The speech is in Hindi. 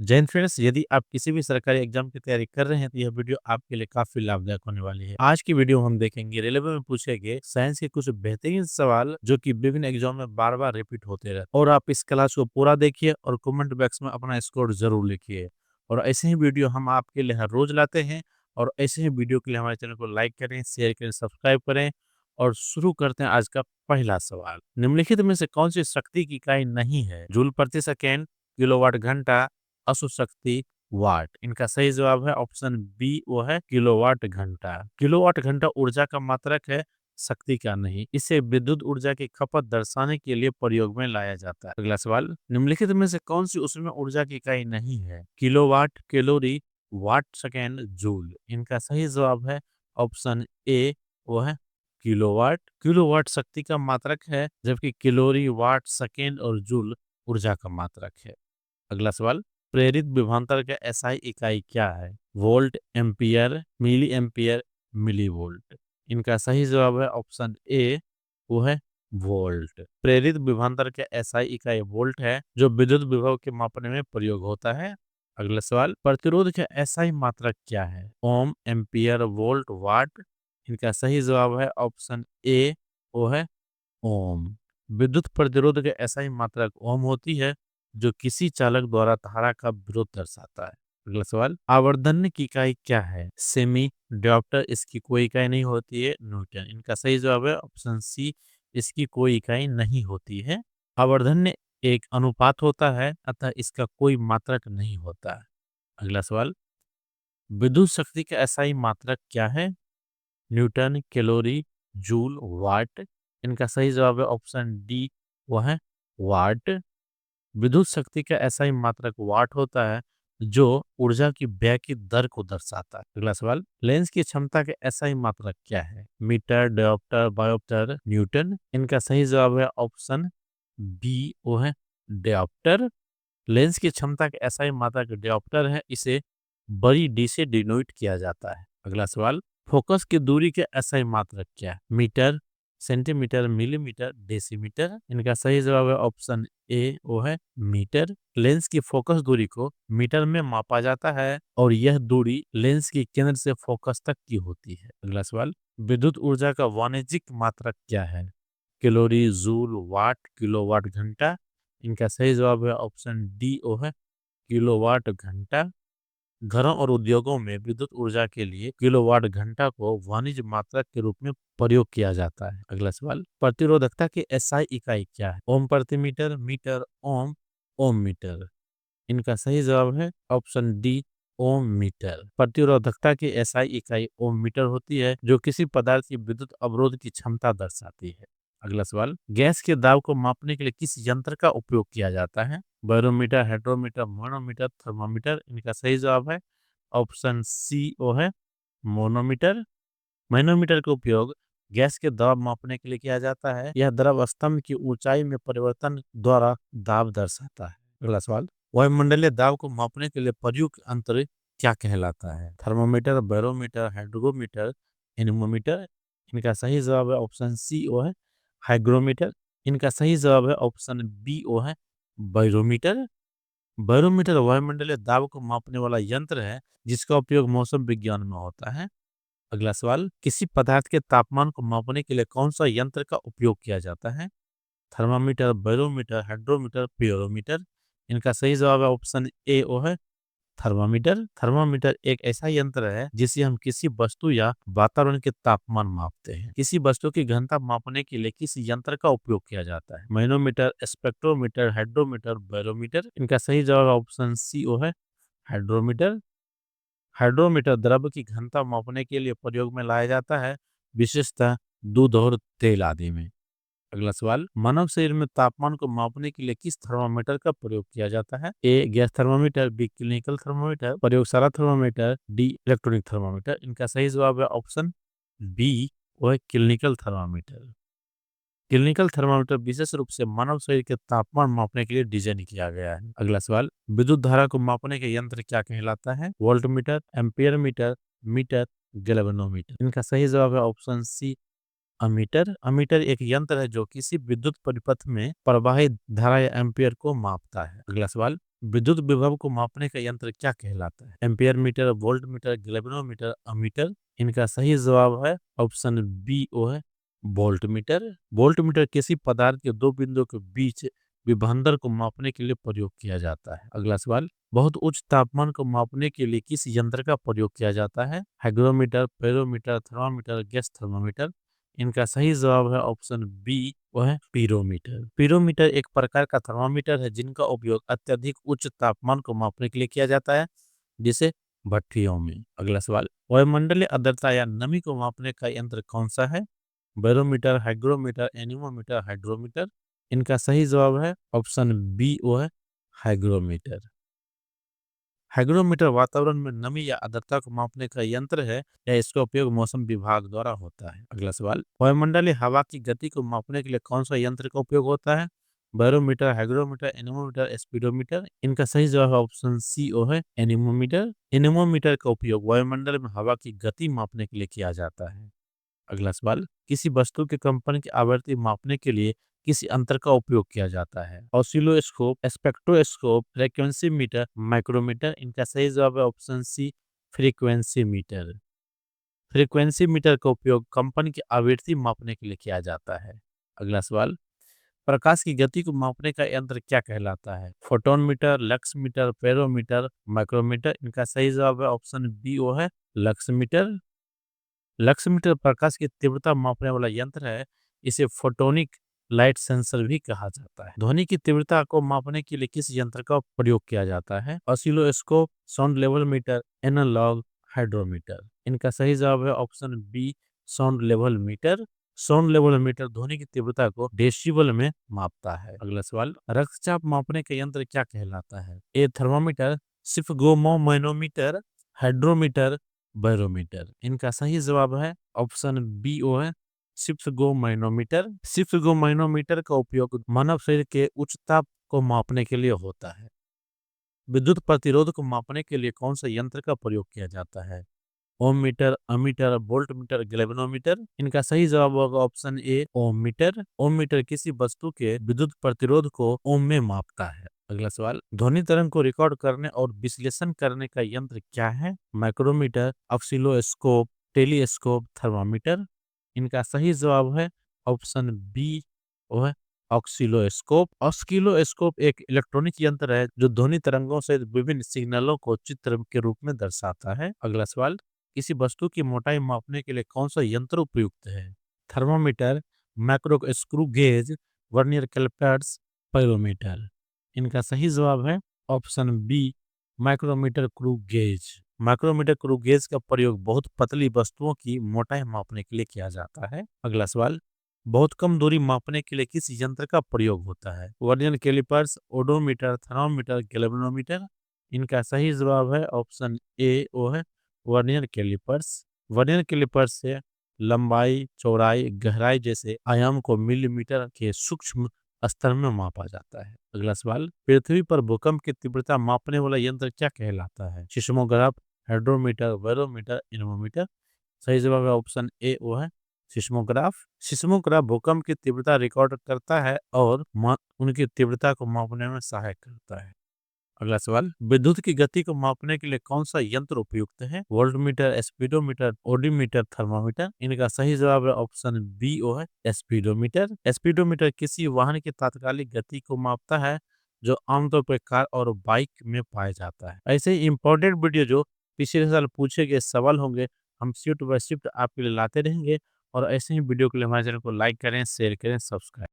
जैन फ्रेंड्स, यदि आप किसी भी सरकारी एग्जाम की तैयारी कर रहे हैं तो यह वीडियो आपके लिए काफी लाभदायक होने वाली है। आज की वीडियो में हम देखेंगे रेलवे में पूछे गए साइंस के कुछ बेहतरीन सवाल जो कि विभिन्न एग्जाम में बार बार रिपीट होते रहते, और आप इस क्लास को पूरा देखिए और कमेंट बॉक्स में अपना स्कोर जरूर लिखिए। और ऐसे ही वीडियो हम आपके लिए हर रोज लाते हैं, और ऐसे ही वीडियो के लिए हमारे चैनल को लाइक करें, शेयर करें, सब्सक्राइब करें। और शुरू करते हैं आज का पहला सवाल। निम्नलिखित में से कौन सी शक्ति की इकाई नहीं है? जूल प्रति सेकेंड, किलोवाट घंटा, अशु शक्ति, वाट। इनका सही जवाब है ऑप्शन बी, वो है किलोवाट घंटा। किलोवाट घंटा ऊर्जा का मात्रक है, शक्ति का नहीं। इसे विद्युत ऊर्जा की खपत दर्शाने के लिए प्रयोग में लाया जाता है। अगला सवाल, निम्नलिखित में से कौन सी उसमें ऊर्जा की इकाई नहीं है? Kilowatt, calorie, watt second, joule. इनका सही जवाब है ऑप्शन ए, वो है किलोवाट। किलोवाट शक्ति का मात्रक है, जबकि कैलोरी, वाट सेकेंड और जूल ऊर्जा का मात्रक है। अगला सवाल, प्रेरित विभवांतर का एसआई इकाई क्या है? Volt, ampere, milliampere, millivolt. इनका सही जवाब है ऑप्शन ए, वो है वोल्ट। प्रेरित विभवांतर का एसआई इकाई वोल्ट है, जो विद्युत विभव के मापने में प्रयोग होता है। अगला सवाल, प्रतिरोध का एसआई मात्रक क्या है? ओम, एम्पियर, वोल्ट, वाट। इनका सही जवाब है ऑप्शन ए, वो है ओम। विद्युत प्रतिरोध के एसआई मात्रक ओम होती है, जो किसी चालक द्वारा धारा का विरोध दर्शाता है। अगला सवाल, आवर्धन की इकाई क्या है? सेमी, डायोप्टर, इसकी कोई इकाई नहीं होती है, न्यूटन। इनका सही जवाब है ऑप्शन सी, इसकी कोई इकाई नहीं होती है। आवर्धन एक अनुपात होता है, अतः इसका कोई मात्रक नहीं होता है। अगला सवाल, विद्युत शक्ति का एसआई मात्रक क्या है? न्यूटन, कैलोरी, जूल, वाट। इनका सही जवाब है ऑप्शन डी, वह है वाट। विद्युत शक्ति का एसआई मात्रक वाट होता है, जो ऊर्जा की व्यय की दर को दर्शाता है। अगला सवाल, लेंस की क्षमता के एसआई मात्रक क्या है? मीटर, डायोप्टर, बायोप्टर, न्यूटन। इनका सही जवाब है ऑप्शन बी, वो है डायोप्टर। लेंस की क्षमता के एसआई मात्रक डायोप्टर है, इसे बड़ी डी से डिनोट किया जाता है। अगला सवाल, फोकस की दूरी के एसआई मात्रक क्या है? Metre, centimetre, millimetre, decimetre. इनका सही जवाब है ऑप्शन ए, वो है मीटर। लेंस की फोकस दूरी को मीटर में मापा जाता है, और यह दूरी लेंस के केंद्र से फोकस तक की होती है। अगला सवाल, विद्युत ऊर्जा का वाणिज्यिक मात्रक क्या है? कैलोरी, जूल, वाट, किलोवाट घंटा। इनका सही जवाब है ऑप्शन डी, वो है किलोवाट घंटा। घरों और उद्योगों में विद्युत ऊर्जा के लिए किलोवाट घंटा को वाणिज्य मात्रक के रूप में प्रयोग किया जाता है। अगला सवाल, प्रतिरोधकता की एसआई इकाई क्या है? ओम प्रति मीटर, मीटर, ओम, ओम मीटर। इनका सही जवाब है ऑप्शन डी, ओम मीटर। प्रतिरोधकता की एसआई इकाई ओम मीटर होती है, जो किसी पदार्थ की विद्युत अवरोध की क्षमता दर्शाती है। अगला सवाल, गैस के दाब को मापने के लिए किस यंत्र का उपयोग किया जाता है? Barometer, hydrometer, manometer, thermometer. इनका सही जवाब है ऑप्शन सी, वो है मोनोमीटर। मैनोमीटर का उपयोग गैस के दबाव मापने के लिए किया जाता है। यह द्रव स्तंभ की ऊंचाई में परिवर्तन द्वारा दाब दर्शाता है। अगला सवाल, वायुमंडलीय दाब को मापने के लिए प्रयुक्त यंत्र क्या कहलाता है? Thermometer, barometer, hydrometer, anemometer. इनका सही जवाब है ऑप्शन सी, वो है हाइग्रोमीटर। इनका सही जवाब है ऑप्शन बी, वो है बैरोमीटर। बैरोमीटर वायुमंडलीय दाब को मापने वाला यंत्र है, जिसका उपयोग मौसम विज्ञान में होता है। अगला सवाल, किसी पदार्थ के तापमान को मापने के लिए कौन सा यंत्र का उपयोग किया जाता है? Thermometer, barometer, hydrometer, pyrometer. इनका सही जवाब है ऑप्शन ए, वो है थर्मामीटर। थर्मामीटर एक ऐसा यंत्र है जिसे हम किसी वस्तु या वातावरण के तापमान मापते हैं। किसी वस्तु की घनता मापने के लिए किस यंत्र का उपयोग किया जाता है? Manometer, spectrometer, hydrometer, barometer. इनका सही जवाब ऑप्शन सी, वो है हाइड्रोमीटर। हाइड्रोमीटर द्रव की घनता मापने के लिए प्रयोग में लाया जाता है, विशेषतः दूध और तेल आदि में। अगला सवाल, मानव शरीर में तापमान को मापने के लिए किस थर्मामीटर का प्रयोग किया जाता है? A gas thermometer, B clinical thermometer, प्रयोगशाला थर्मामीटर, डी इलेक्ट्रॉनिक थर्मामीटर। इनका सही जवाब है ऑप्शन बी, वो है क्लिनिकल थर्मामीटर। क्लिनिकल थर्मामीटर विशेष रूप से मानव शरीर के तापमान मापने के लिए डिजाइन किया गया है। अगला सवाल, विद्युत धारा को मापने के यंत्र क्या कहलाता है? Voltmeter, ampere meter, meter, galvanometer. इनका सही जवाब है ऑप्शन सी, अमीटर। अमीटर एक यंत्र है जो किसी विद्युत परिपथ में प्रवाहित धारा या एम्पियर को मापता है। अगला सवाल, विद्युत विभव को मापने का यंत्र क्या कहलाता है? Ampere meter, volt meter, galvanometer, ammeter. इनका सही जवाब है ऑप्शन बी, वो है वोल्ट मीटर। वोल्ट मीटर किसी पदार्थ के दो बिंदुओं के बीच विभवांतर को मापने के लिए प्रयोग किया जाता है। अगला सवाल, बहुत उच्च तापमान को मापने के लिए किस यंत्र का प्रयोग किया जाता है? Hygrometer, pyrometer, thermometer, gas thermometer. इनका सही जवाब है ऑप्शन बी, वह है पीरोमीटर। पीरोमीटर एक प्रकार का थर्मामीटर है जिनका उपयोग अत्यधिक उच्च तापमान को मापने के लिए किया जाता है, जिसे भट्ठियों में। अगला सवाल, वायुमंडलीय आर्द्रता या नमी को मापने का यंत्र कौन सा है? Barometer, hygrometer, anemometer, hydrometer. इनका सही जवाब है ऑप्शन बी, वो है हाइग्रोमीटर। हाइग्रोमीटर वातावरण में नमी या आर्द्रता को मापने का यंत्र है या इसका उपयोग मौसम विभाग द्वारा होता है। अगला सवाल, वायुमंडलीय हवा की गति को मापने के लिए कौन सा यंत्र का उपयोग होता है? Barometer, hygrometer, anemometer, speedometer. इनका सही जवाब है ऑप्शन सी, ओ है एनीमोमीटर। एनीमोमीटर का उपयोग वायुमंडल में हवा की गति मापने के लिए किया जाता है। अगला सवाल, किसी वस्तु के कंपन की आवृत्ति मापने के लिए किसी अंतर का उपयोग किया जाता है? Oscilloscope, spectroscope, frequency meter, micrometer. इनका सही जवाब है option C, frequency meter. Frequency meter का उपयोग कंपन की आवृत्ति मापने के लिए किया जाता है। अगला सवाल, प्रकाश की गति को मापने का यंत्र क्या कहलाता है? Photon meter, lux meter, pyrometer, micrometer. इनका सही जवाब है ऑप्शन बी, वो है लक्स मीटर। लक्समीटर प्रकाश की तीव्रता मापने वाला यंत्र है। इसे फोटोनिक लाइट सेंसर भी कहा जाता है। ध्वनि की तीव्रता को मापने के लिए किस यंत्र का प्रयोग किया जाता है? Oscilloscope, sound level meter, analog, hydrometer. इनका सही जवाब है option B, sound level meter. Sound level meter ध्वनि की तीव्रता को डेसिबल में मापता है। अगला सवाल, रक्तचाप मापने का यंत्र क्या कहलाता है? A thermometer, sphygmomanometer, hydrometer, barometer. इनका सही जवाब है ऑप्शन बी, ओ है स्फिगोमैनोमीटर। स्फिगोमैनोमीटर का उपयोग मानव शरीर के उच्च ताप को मापने के लिए होता है। विद्युत प्रतिरोध को मापने के लिए कौन सा यंत्र का प्रयोग किया जाता है? Ohm meter, ammeter, volt meter, galvanometer. इनका सही जवाब होगा option A, ohm meter. Ohm meter किसी वस्तु के विद्युत प्रतिरोध को ओम में मापता है। अगला सवाल, ध्वनि तरंग को रिकॉर्ड करने और विश्लेषण करने का यंत्र क्या है? Micrometer, oscilloscope, telescope, thermometer. इनका सही जवाब है ऑप्शन बी, वो है ऑक्सिलोस्कोप। ऑस्किलोस्कोप एक इलेक्ट्रॉनिक यंत्र है जो ध्वनि तरंगों से विभिन्न सिग्नलों को चित्र के रूप में दर्शाता है। अगला सवाल, किसी वस्तु की मोटाई मापने के लिए कौन सा यंत्र उपयुक्त है? Thermometer, macro screw gauge, vernier callipers, pyrometer. इनका सही जवाब है option B, micrometer screw gauge. Micrometer screw gauge का प्रयोग बहुत पतली वस्तुओं की मोटाई मापने के लिए किया जाता है। अगला सवाल, बहुत कम दूरी मापने के लिए किस यंत्र का प्रयोग होता है? Vernier callipers, odometer, thermometer, galvanometer. इनका सही जवाब है ऑप्शन ए, वो है वर्नियर कैलिपर्स। वर्नियर कैलिपर्स से लंबाई, चौड़ाई, गहराई जैसे आयाम को मिलीमीटर के सूक्ष्म स्तर में मापा जाता है। अगला सवाल, पृथ्वी पर भूकंप की तीव्रता मापने वाला यंत्र क्या कहलाता है? Seismograph, hydrometer, barometer, anemometer. सही जवाब है ऑप्शन ए, वो है सिस्मोग्राफ। सिस्मोग्राफ भूकंप की तीव्रता रिकॉर्ड करता है और उनकी तीव्रता को मापने में सहायक करता है। अगला सवाल, विद्युत की गति को मापने के लिए कौन सा यंत्र उपयुक्त है? Voltmeter, speedometer, odometer, thermometer. इनका सही जवाब है ऑप्शन बी, ओ है स्पीडोमीटर। स्पीडोमीटर किसी वाहन की तात्कालिक गति को मापता है जो आमतौर पर कार और बाइक में पाया जाता है। ऐसे ही इंपॉर्टेंट वीडियो जो पिछले साल पूछे गए सवाल होंगे, हम शिफ्ट बाय शिफ्ट आपके लिए लाते रहेंगे। और ऐसे ही वीडियो के लिए हमारे चैनल को लाइक करें, शेयर करें, सब्सक्राइब